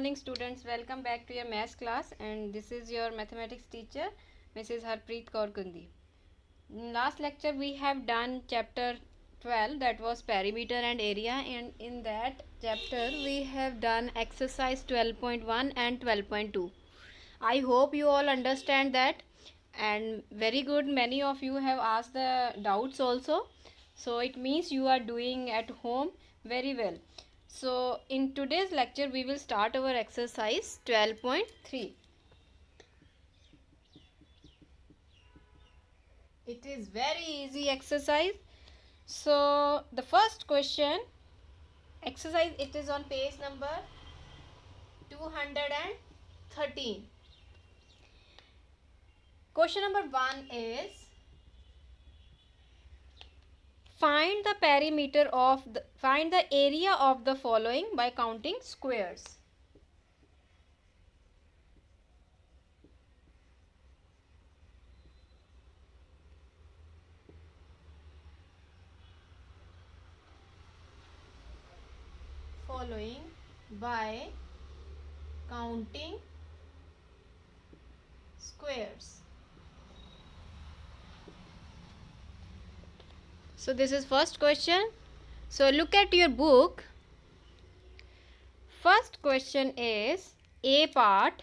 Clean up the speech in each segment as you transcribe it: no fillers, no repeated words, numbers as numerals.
morning students, welcome back to your maths class, and this is your mathematics teacher Mrs. Harpreet Kaur Kundi. In last lecture we have done chapter 12, that was perimeter and area, and in that chapter we have done exercise 12.1 and 12.2. I hope you all understand that, and very good, many of you have asked the doubts also, so it means you are doing at home very well. So in today's lecture we will start our exercise 12.3. It is very easy exercise. So the first question exercise, it is on page number 213. Question number 1 is find the area of the following by counting squares. Following by counting squares. So this is first question. So look at your book. First question is A part.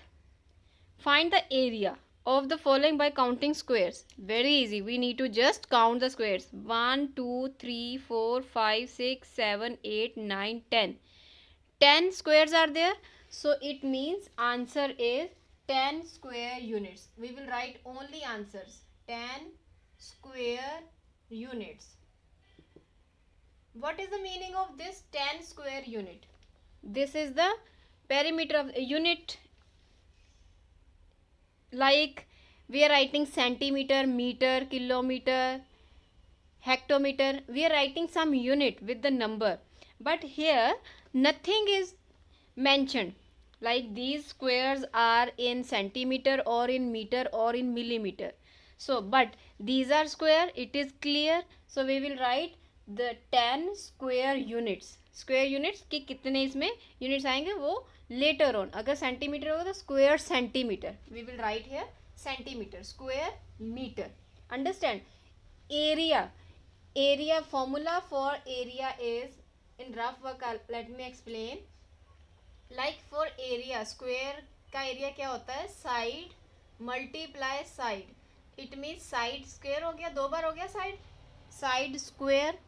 Find the area of the following by counting squares. Very easy. We need to just count the squares. 1, 2, 3, 4, 5, 6, 7, 8, 9, 10. 10 squares are there. So it means answer is 10 square units. We will write only answers. 10 square units. What is the meaning of this 10 square unit? This is the perimeter of a unit. Like we are writing centimeter, meter, kilometer, hectometer. We are writing some unit with the number. But here nothing is mentioned. Like these squares are in centimeter or in meter or in millimeter. So but these are square. It is clear. So we will write the 10 square units. Square units कि कितने इसमें units आएंगे वो later on. अगर centimetre होगा तो square centimetre. We will write here centimetre, square metre. Understand. Area formula for area is in rough work. Let me explain. Like for area, square का area क्या होता है? Side multiply side. It means side square हो गया, 2 बार हो गया side square.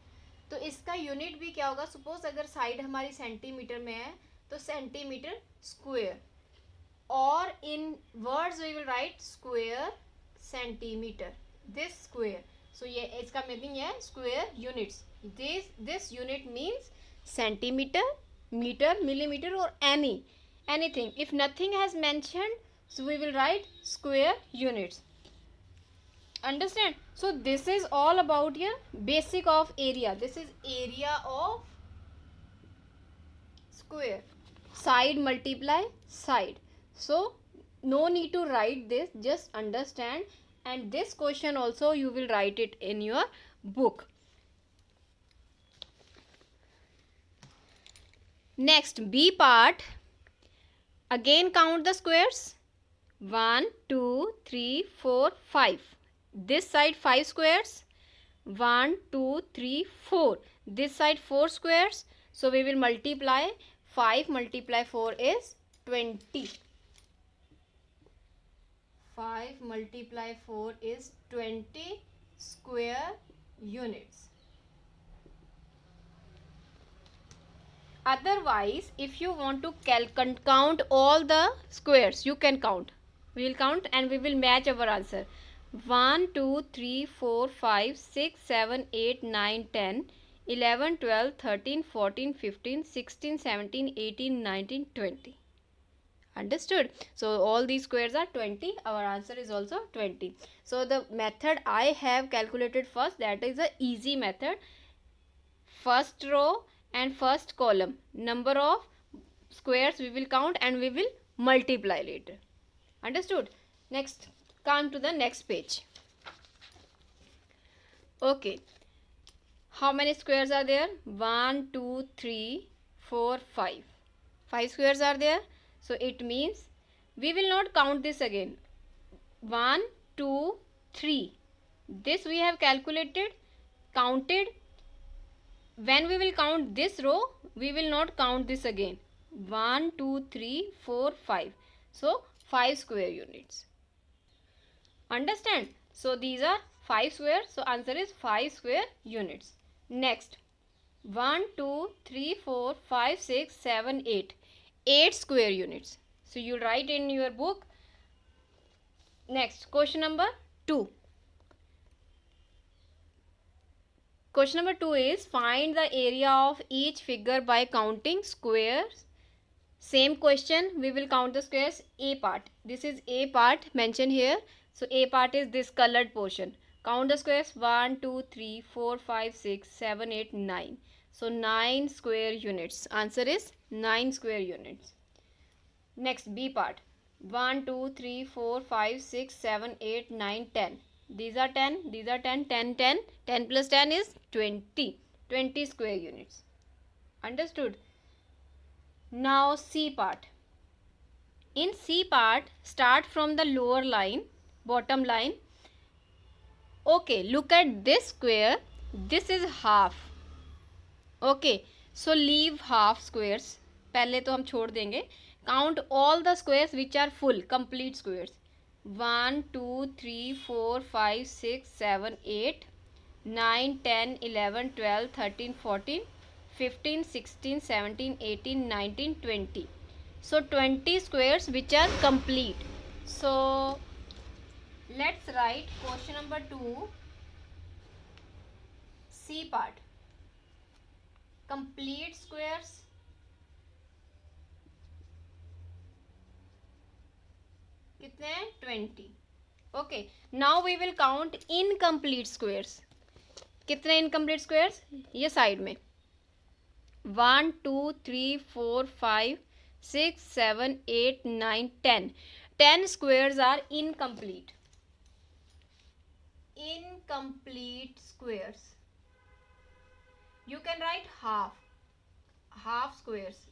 तो इसका यूनिट भी क्या होगा? सपोज अगर साइड हमारी सेंटीमीटर में है तो सेंटीमीटर स्क्वायर, और in words we will write square centimetre, this square. So ये इसका मीनिंग है square units. This unit means centimetre, metre, millimetre और anything. If nothing has mentioned so we will write square units. Understand? So this is all about your basic of area. This is area of square. Side multiply side. So no need to write this, just understand. And this question also you will write it in your book. Next, B part. Again count the squares. 1, 2, 3, 4, 5. This side 5 squares. 1, 2, 3, 4. This side 4 squares. So we will multiply. 5 multiply 4 is 20. 5 multiply 4 is 20 square units. Otherwise, if you want to count all the squares, you can count. We will count and we will match our answer. 1, 2, 3, 4, 5, 6, 7, 8, 9, 10, 11, 12, 13, 14, 15, 16, 17, 18, 19, 20. Understood? So all these squares are 20. Our answer is also 20. So the method I have calculated first, that is a easy method. First row and first column, number of squares we will count and we will multiply later. Understood? Next, come to the next page. Okay, how many squares are there? 1, 2, 3, 4, 5. 5 squares are there. So it means we will not count this again. 1, 2, 3. This we have calculated, counted. When we will count this row, we will not count this again. 1, 2, 3, 4, 5. So 5 square units. Understand? So these are 5 square. So answer is 5 square units. Next. 1, 2, 3, 4, 5, 6, 7, 8. 8 square units. So you write in your book. Next, question number 2. Question number 2 is find the area of each figure by counting squares. Same question, we will count the squares. A part. This is A part mentioned here. So A part is this colored portion. Count the squares. 1, 2, 3, 4, 5, 6, 7, 8, 9. So 9 square units. Answer is 9 square units. Next, B part. 1, 2, 3, 4, 5, 6, 7, 8, 9, 10. These are 10. These are 10. 10, 10. 10 plus 10 is 20. 20 square units. Understood? Now C part. In C part, start from the lower line, bottom line. Okay, look at this square. This is half. Okay, so leave half squares. पहले तो हम छोड़ देंगे. Count all the squares which are full, complete squares. 1, 2, 3, 4, 5, 6, 7, 8, 9, 10, 11, 12, 13, 14, 15, 16, 17, 18, 19, 20. So 20 squares which are complete. So let's write question number 2, C part. Complete squares. कितने हैं? 20. Okay. Now we will count incomplete squares. कितने incomplete squares? ये side में. 1, 2, 3, 4, 5, 6, 7, 8, 9, 10. 10 squares are incomplete. Incomplete squares. You can write half. Half squares.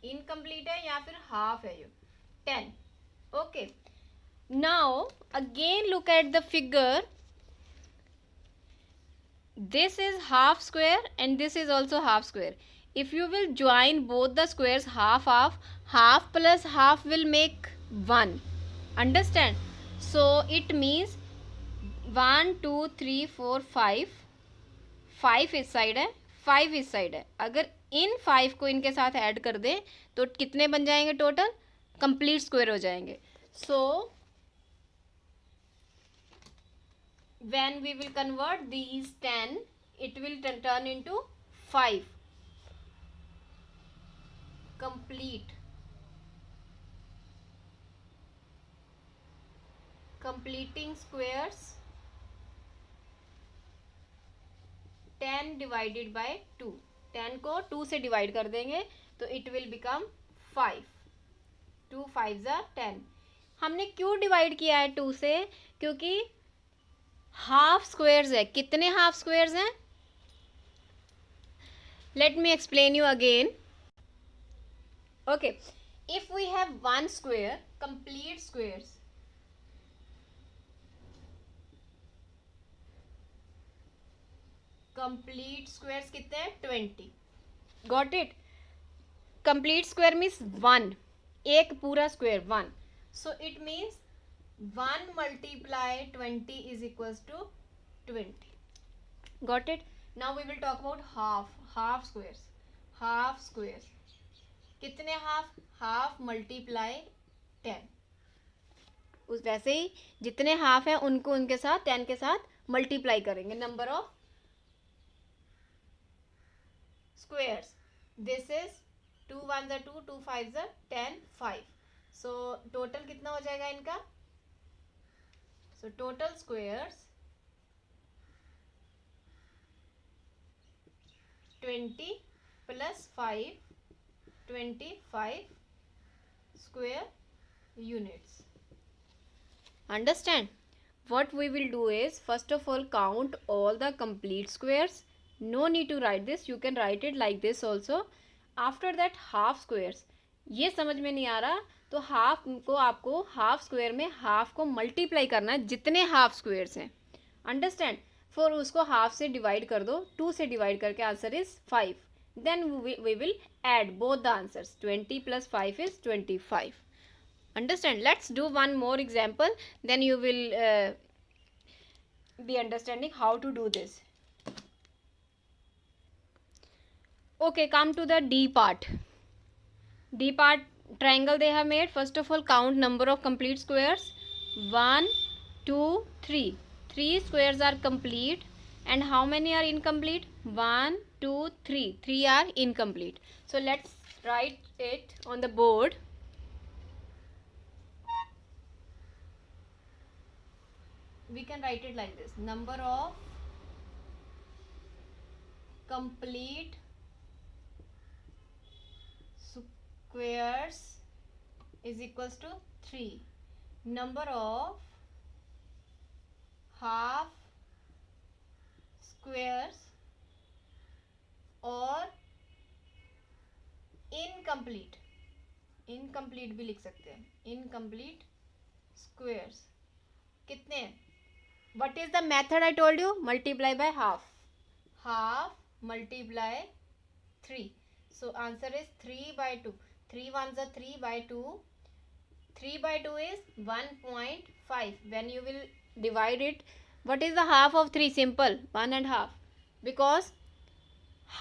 Incomplete है या फिर half है ये. 10. Okay. Now again look at the figure. This is half square and this is also half square. If you will join both the squares half half, half plus half will make 1. Understand? So it means 1, 2, 3, 4, 5. 5 इस side है, 5 इस side है. अगर इन 5 को इनके साथ add कर दें तो कितने बन जाएंगे टोटल? कंप्लीट स्क्वायर हो जाएंगे. सो when we will convert these 10, it will turn into 5 complete. Completing squares. 10 divided by 2. 10 को 2 से डिवाइड कर देंगे तो it will become 5. 2 5s are 10. हमने क्यों डिवाइड किया है 2 से? क्योंकि हाफ स्क्वेयर्स है. कितने हाफ स्क्वेयर्स हैं? Let me explain you again. Okay, if we have 1 square, complete squares, complete squares कितने हैं? 20. Got it? Complete square means 1. एक पूरा square 1. So it means 1 multiply 20 is equals to 20. Got it? Now we will talk about half squares. Half squares. कितने half? Half multiply 10. उस वैसे ही जितने half हैं उनको उनके साथ 10 के साथ मल्टीप्लाई करेंगे. Number of squares. This is 2 1s are 2, 2 5s are 10, 5. So total कितना हो जाएगा इनका? So total squares 20 plus 5, 25 square units. Understand? What we will do is, first of all, count all the complete squares. No need to write this. You can write it like this also. After that, half squares. ये समझ में नहीं आ रहा तो half को आपको half square में half को मल्टीप्लाई करना है जितने हाफ स्क्वायर्स हैं, अंडरस्टैंड। फिर उसको हाफ से डिवाइड कर दो, 2 से डिवाइड करके answer is 5. Then we will add both the answers, 20 + 5 is 25. Understand? Let's do one more example, then you will be understanding how to do this. Okay, come to the D part. D part triangle they have made. First of all, count number of complete squares. 1 2 3. 3 squares are complete, and how many are incomplete? 1 2 3. 3 are incomplete. So let's write it on the board. We can write it like this: number of complete squares is equals to 3. Number of half squares और incomplete भी लिख सकते हैं, incomplete squares कितने हैं? What is the method I told you? Multiply by half. Half multiply 3. So answer is 3 by 2. 3 ones are 3 by 2. 3 by 2 is 1.5. When you will divide it, what is the half of 3? Simple, 1.5. Because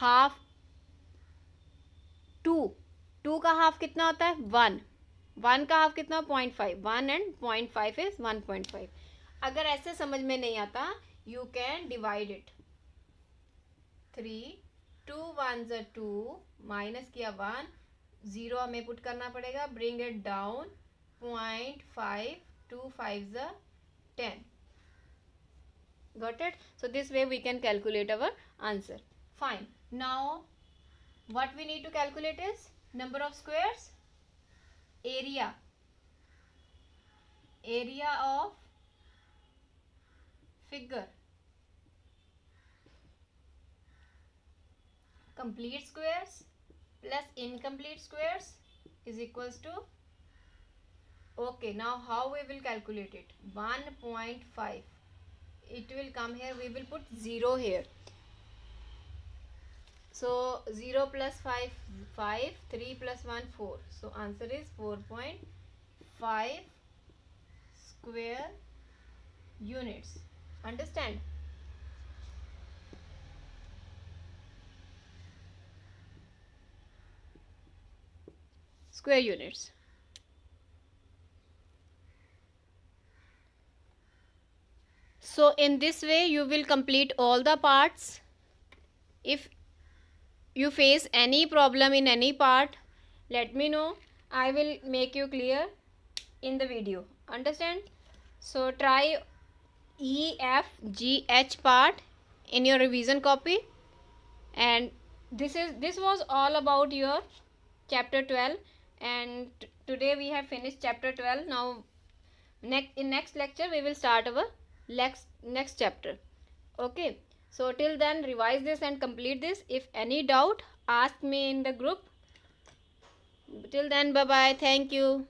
half 2 का half कितना होता है? 1. 1 का half कितना? 0.5. 1 and 0.5 is 1.5. अगर ऐसे समझ में नहीं आता, you can divide it. 3 2 1s are 2, minus किया 1, 0 हमें पुट करना पड़ेगा, bring it down, 0.5, 2 5s are 10. Got it? So this way we can calculate our answer. Fine. Now what we need to calculate is number of squares, area of figure, complete squares plus incomplete squares is equals to, okay, now how we will calculate it? 1.5. It will come here, we will put 0 here. So 0 plus 5 5, 3 plus 1 4. So answer is 4.5 square units. Understand? Square units. So in this way you will complete all the parts. If you face any problem in any part, let me know. I will make you clear in the video. Understand? So try E, F, G, H part in your revision copy. And this was all about your chapter 12. And today we have finished chapter 12. Now in next lecture we will start our next chapter. Okay. So till then revise this and complete this. If any doubt, ask me in the group. Till then, bye bye. Thank you.